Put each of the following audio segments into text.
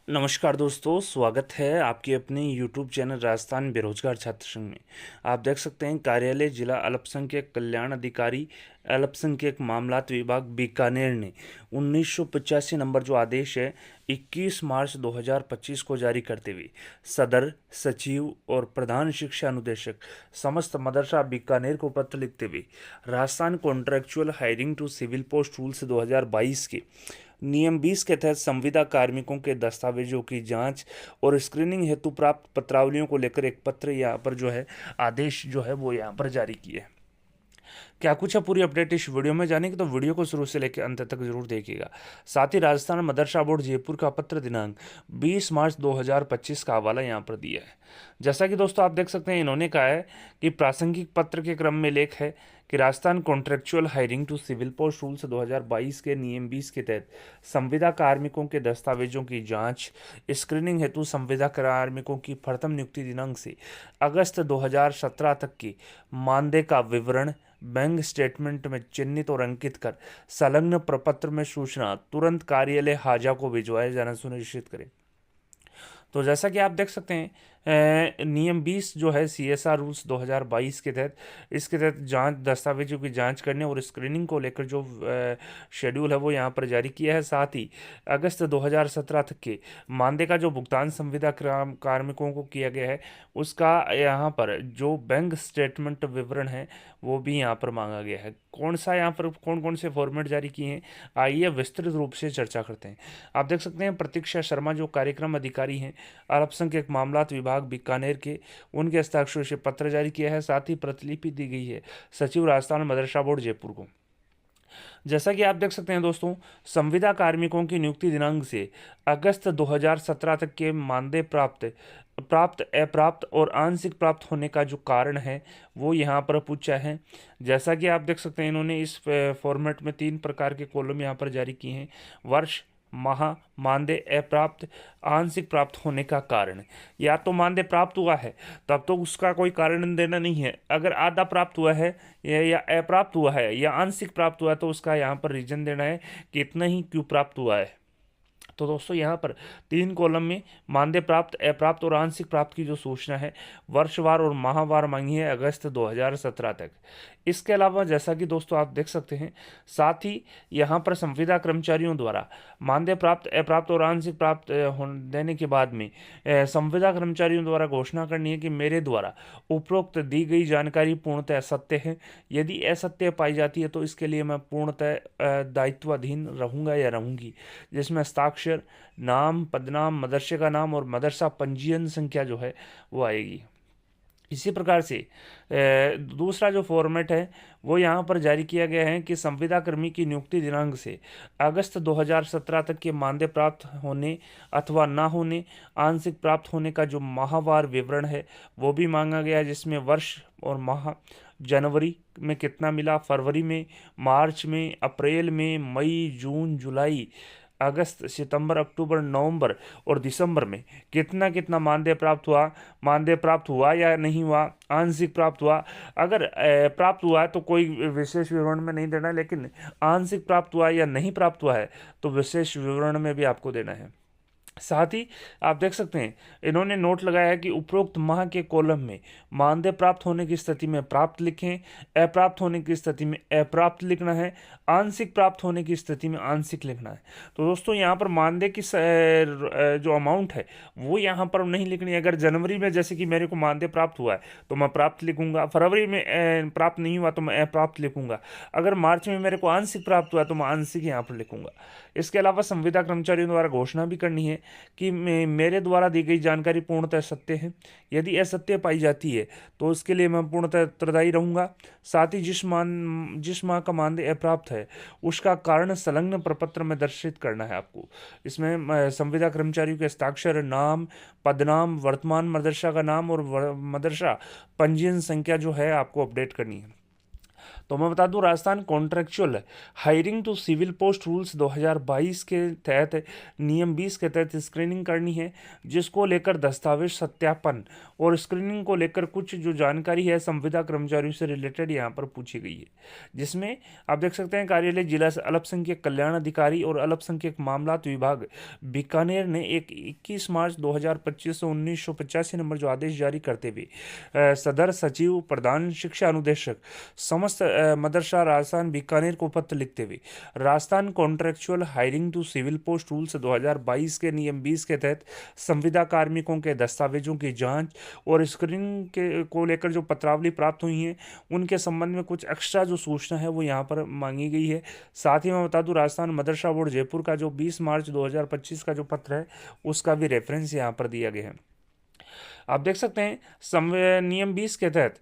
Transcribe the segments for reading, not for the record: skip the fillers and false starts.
नमस्कार दोस्तों, स्वागत है आपके अपने YouTube चैनल राजस्थान बेरोजगार छात्र संघ में। आप देख सकते हैं कार्यालय जिला अल्पसंख्यक कल्याण अधिकारी अल्पसंख्यक मामलात विभाग बीकानेर ने 1985 नंबर जो आदेश है 21 मार्च 2025 को जारी करते हुए सदर सचिव और प्रधान शिक्षा अनुदेशक समस्त मदरसा बीकानेर को पत्र लिखते हुए Rajasthan contractual hiring to civil post rules 2022 के नियम 20 के तहत संविदा कार्मिकों के दस्तावेजों की जांच और स्क्रीनिंग हेतु प्राप्त पत्रावलियों को लेकर एक पत्र यहाँ पर जो है आदेश जो है वो यहाँ पर जारी किए। क्या कुछ है पूरी अपडेट इस वीडियो में जानेंगे, तो वीडियो को शुरू से लेकर अंत तक जरूर देखिएगा। साथ ही राजस्थान मदरसा बोर्ड जयपुर का पत्र दिनांक 20 मार्च 2025 का हवाला यहाँ पर दिया है। जैसा कि दोस्तों आप देख सकते हैं, इन्होंने कहा है कि प्रासंगिक पत्र के क्रम में लेख है कि Rajasthan contractual hiring to civil post rules 2022 के नियम 20 के तहत संविदा कार्मिकों के दस्तावेजों की जांच स्क्रीनिंग हेतु संविदा कार्मिकों की प्रथम नियुक्ति दिनांक से अगस्त 2017 तक की मानदेय का विवरण बैंक स्टेटमेंट में चिन्हित और अंकित कर संलग्न प्रपत्र में सूचना तुरंत कार्यालय हाजा को भिजवाया जाना सुनिश्चित करें। तो जैसा कि आप देख सकते हैं नियम 20 जो है CSR रूल्स 2022 के तहत इसके तहत जांच दस्तावेजों की जांच करने और स्क्रीनिंग को लेकर जो शेड्यूल है वो यहाँ पर जारी किया है। साथ ही अगस्त 2017 तक के मानदेय का जो भुगतान संविदा कार्मिकों को किया गया है उसका यहाँ पर जो बैंक स्टेटमेंट विवरण है वो भी यहाँ पर मांगा गया है। कौन सा यहाँ पर कौन कौन से फॉर्मेट जारी किए हैं, आइए विस्तृत रूप से चर्चा करते हैं। आप देख सकते हैं प्रतीक्षा शर्मा जो कार्यक्रम अधिकारी हैं अल्पसंख्यक मामलात विभाग बीकानेर के, उनके हस्ताक्षर से पत्र जारी किया है। साथ ही प्रतिलिपि दी गई है सचिव राजस्थान मदरसा बोर्ड जयपुर को। जैसा कि आप देख सकते हैं दोस्तों, संविदा कार्मिकों की नियुक्ति दिनांक से अगस्त 2017 तक के मानदेय प्राप्त अप्राप्त और आंशिक प्राप्त होने का जो कारण है वो यहाँ पर पूछा है। जैसा कि आप देख सकते हैं इन्होंने इस फॉर्मेट में 3 प्रकार के कॉलम यहाँ पर जारी किए हैं। वर्ष, माह, मानदेय अप्राप्त, आंशिक प्राप्त होने का कारण। या तो मानदेय प्राप्त हुआ है तब तो उसका कोई कारण देना नहीं है, अगर आधा प्राप्त हुआ है या अप्राप्त हुआ है या आंशिक प्राप्त हुआ है तो उसका यहाँ पर रीजन देना है कि इतना ही क्यों प्राप्त हुआ है। तो दोस्तों यहाँ पर 3 कॉलम में मानदेय प्राप्त, अप्राप्त और आंशिक प्राप्त की जो सूचना है वर्षवार और माहवार मांगी है अगस्त 2017 तक। इसके अलावा जैसा कि दोस्तों आप देख सकते हैं, साथ ही यहाँ पर संविदा कर्मचारियों द्वारा मानदेय प्राप्त, अप्राप्त और आंशिक प्राप्त देने के बाद में संविदा कर्मचारियों द्वारा घोषणा करनी है कि मेरे द्वारा उपरोक्त दी गई जानकारी पूर्णतः सत्य है। यदि असत्य पाई जाती है तो इसके लिए मैं पूर्णतः दायित्वाधीन रहूँगा या रहूँगी, जिसमें हस्ताक्षर, नाम, पदनाम, मदरसे का नाम और मदरसा पंजीयन संख्या जो है वो आएगी। इसी प्रकार से दूसरा जो फॉर्मेट है वो यहाँ पर जारी किया गया है कि संविदा कर्मी की नियुक्ति दिनांक से अगस्त 2017 तक के मानदेय प्राप्त होने अथवा ना होने, आंशिक प्राप्त होने का जो माहवार विवरण है वो भी मांगा गया है, जिसमें वर्ष और माह, जनवरी में कितना मिला, फरवरी में, मार्च में, अप्रैल में, मई, जून, जुलाई, अगस्त, सितंबर, अक्टूबर, नवंबर और दिसंबर में कितना कितना मानदेय प्राप्त हुआ या नहीं हुआ, आंशिक प्राप्त हुआ। अगर प्राप्त हुआ है तो कोई विशेष विवरण में नहीं देना है, लेकिन आंशिक प्राप्त हुआ या नहीं प्राप्त हुआ है तो विशेष विवरण में भी आपको देना है। साथ ही आप देख सकते हैं इन्होंने नोट लगाया है कि उपरोक्त माह के कॉलम में मानदेय प्राप्त होने की स्थिति में प्राप्त लिखें, अप्राप्त होने की स्थिति में अप्राप्त लिखना है, आंशिक प्राप्त होने की स्थिति में आंशिक लिखना है। तो दोस्तों यहाँ पर मानदेय की जो अमाउंट है वो यहाँ पर नहीं लिखनी है। अगर जनवरी में जैसे कि मेरे को मानदेय प्राप्त हुआ है तो मैं प्राप्त लिखूंगा, फरवरी में प्राप्त नहीं हुआ तो मैं अप्राप्त लिखूंगा, अगर मार्च में मेरे को आंशिक प्राप्त हुआ तो मैं आंशिक यहाँ पर लिखूंगा। इसके अलावा संविदा कर्मचारियों द्वारा घोषणा भी करनी है कि मेरे द्वारा दी गई जानकारी पूर्णतः सत्य है। यदि असत्य पाई जाती है तो उसके लिए मैं पूर्णतः उत्तरदायी रहूंगा। साथ ही जिस माह का मानदेय अप्राप्त है उसका कारण संलग्न प्रपत्र में दर्शित करना है आपको। इसमें संविदा कर्मचारियों के हस्ताक्षर, नाम, पदनाम, वर्तमान मदरसा का नाम और मदरसा पंजीयन संख्या जो है आपको अपडेट करनी है। तो मैं बता दूं, Rajasthan contractual hiring to civil post rules 2022 के तहत नियम 20 के तहत स्क्रीनिंग करनी है, जिसको लेकर दस्तावेज सत्यापन और स्क्रीनिंग को लेकर कुछ जो जानकारी है संविदा कर्मचारियों से रिलेटेड यहाँ पर पूछी गई है, जिसमें आप देख सकते हैं कार्यालय जिला अल्पसंख्यक कल्याण अधिकारी और अल्पसंख्यक मामलात विभाग बीकानेर ने एक 21 मार्च 2025 से 1985 नंबर जो आदेश जारी करते हुए सदर सचिव, प्रधान शिक्षा अनुदेशक, समस्त मदरसा राजस्थान बीकानेर को पत्र लिखते हुए Rajasthan contractual hiring to civil post rules 2022 के नियम 20 के तहत संविदा कार्मिकों के दस्तावेजों की जांच और स्क्रीनिंग के को लेकर जो पत्रावली प्राप्त हुई है उनके संबंध में कुछ एक्स्ट्रा जो सूचना है वो यहाँ पर मांगी गई है। साथ ही मैं बता दूं, राजस्थान मदरसा बोर्ड जयपुर का जो 20 मार्च 2025 का जो पत्र है उसका भी रेफरेंस यहाँ पर दिया गया है। आप देख सकते हैं नियम 20 के तहत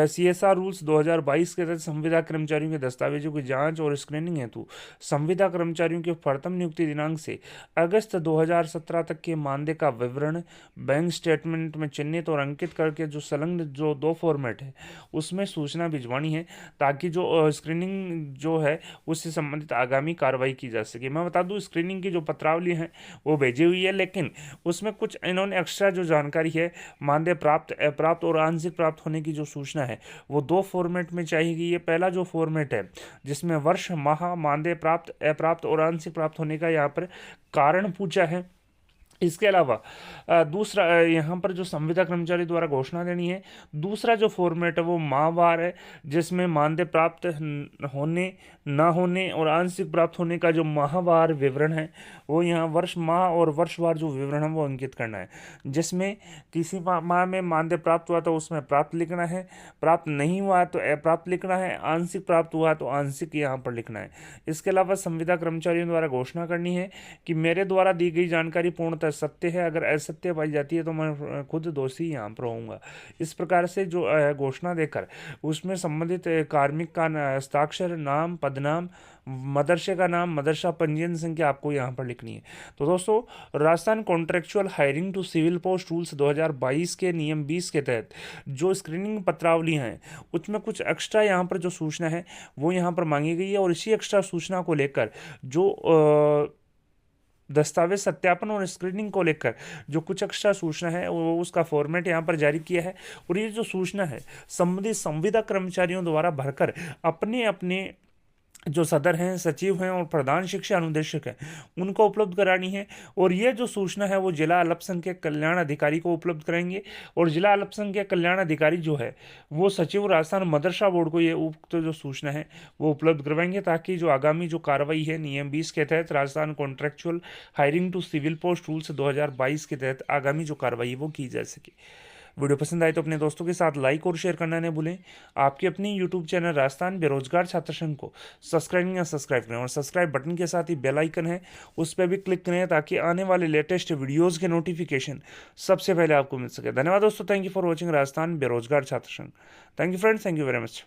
CSR रूल्स 2022 के तहत संविदा कर्मचारियों के दस्तावेजों की जांच और स्क्रीनिंग हेतु संविदा कर्मचारियों के प्रथम नियुक्ति दिनांक से अगस्त 2017 तक के मानदेय का विवरण बैंक स्टेटमेंट में चिन्हित और अंकित करके जो संलग्न जो 2 फॉर्मेट है उसमें सूचना भिजवानी है, ताकि जो स्क्रीनिंग जो है उससे संबंधित आगामी कार्रवाई की जा सके। मैं बता दूं, स्क्रीनिंग की जो पत्रावली है वो भेजी हुई है, लेकिन उसमें कुछ इन्होंने एक्स्ट्रा जो जानकारी है मानदेय प्राप्त, अप्राप्त और आंशिक प्राप्त होने की जो सूचना है वो 2 फॉर्मेट में चाहिए। ये पहला जो फॉर्मेट है जिसमें वर्ष, माह, मानदेय प्राप्त, अप्राप्त और आंशिक प्राप्त होने का यहाँ पर कारण पूछा है। इसके अलावा दूसरा यहाँ पर जो संविदा कर्मचारी द्वारा घोषणा देनी है, दूसरा जो फॉर्मेट है वो माहवार है, जिसमें मानदेय प्राप्त होने, ना होने और आंशिक प्राप्त होने का जो माहवार विवरण है वो यहाँ वर्ष, माह और वर्षवार जो विवरण है वो अंकित करना है, जिसमें किसी माह में मानदेय प्राप्त हुआ तो उसमें प्राप्त लिखना है, प्राप्त नहीं हुआ तो अप्राप्त लिखना है, आंशिक प्राप्त हुआ तो आंशिक यहाँ पर लिखना है। इसके अलावा संविदा कर्मचारियों द्वारा घोषणा करनी है कि मेरे द्वारा दी गई जानकारी पूर्णतः सत्य है, अगर असत्य पाई जाती है तो मैं खुद दोषी यहाँ पर होऊंगा। इस प्रकार से जो घोषणा देकर उसमें संबंधित कार्मिक का हस्ताक्षर, नाम, पदनाम, मदरसे का नाम, मदरसा पंजीयन संख्या आपको यहाँ पर लिखनी है। तो दोस्तों, Rajasthan contractual hiring to civil post rules 2022 के नियम 20 के तहत जो स्क्रीनिंग पत्रावली हैं उसमें कुछ एक्स्ट्रा यहाँ पर जो सूचना है वो यहाँ पर मांगी गई है, और इसी एक्स्ट्रा सूचना को लेकर जो दस्तावेज सत्यापन और स्क्रीनिंग को लेकर जो कुछ एक्स्ट्रा सूचना है वो उसका फॉर्मेट यहाँ पर जारी किया है। और ये जो सूचना है संबंधित संविदा कर्मचारियों द्वारा भरकर अपने अपने जो सदर हैं, सचिव हैं और प्रधान शिक्षा अनुदेशक हैं उनको उपलब्ध करानी है। और ये जो सूचना है वो जिला अल्पसंख्यक कल्याण अधिकारी को उपलब्ध कराएंगे, और जिला अल्पसंख्यक कल्याण अधिकारी जो है वो सचिव राजस्थान मदरसा बोर्ड को ये उक्त जो सूचना है वो उपलब्ध करवाएंगे, ताकि जो आगामी जो कार्रवाई है नियम 20 के तहत Rajasthan contractual hiring to civil post rules 2022 के तहत आगामी जो कार्रवाई वो की जा सके। वीडियो पसंद आए तो अपने दोस्तों के साथ लाइक और शेयर करना न भूलें। आपके अपनी यूट्यूब चैनल राजस्थान बेरोजगार छात्र संघ को सब्सक्राइब करें, और सब्सक्राइब बटन के साथ ही बेल आइकन है उस पर भी क्लिक करें, ताकि आने वाले लेटेस्ट वीडियोज़ के नोटिफिकेशन सबसे पहले आपको मिल सके। धन्यवाद दोस्तों, thank you for watching Rajasthan बेरोजगार छात्र संघ। Thank you friends, thank you very much.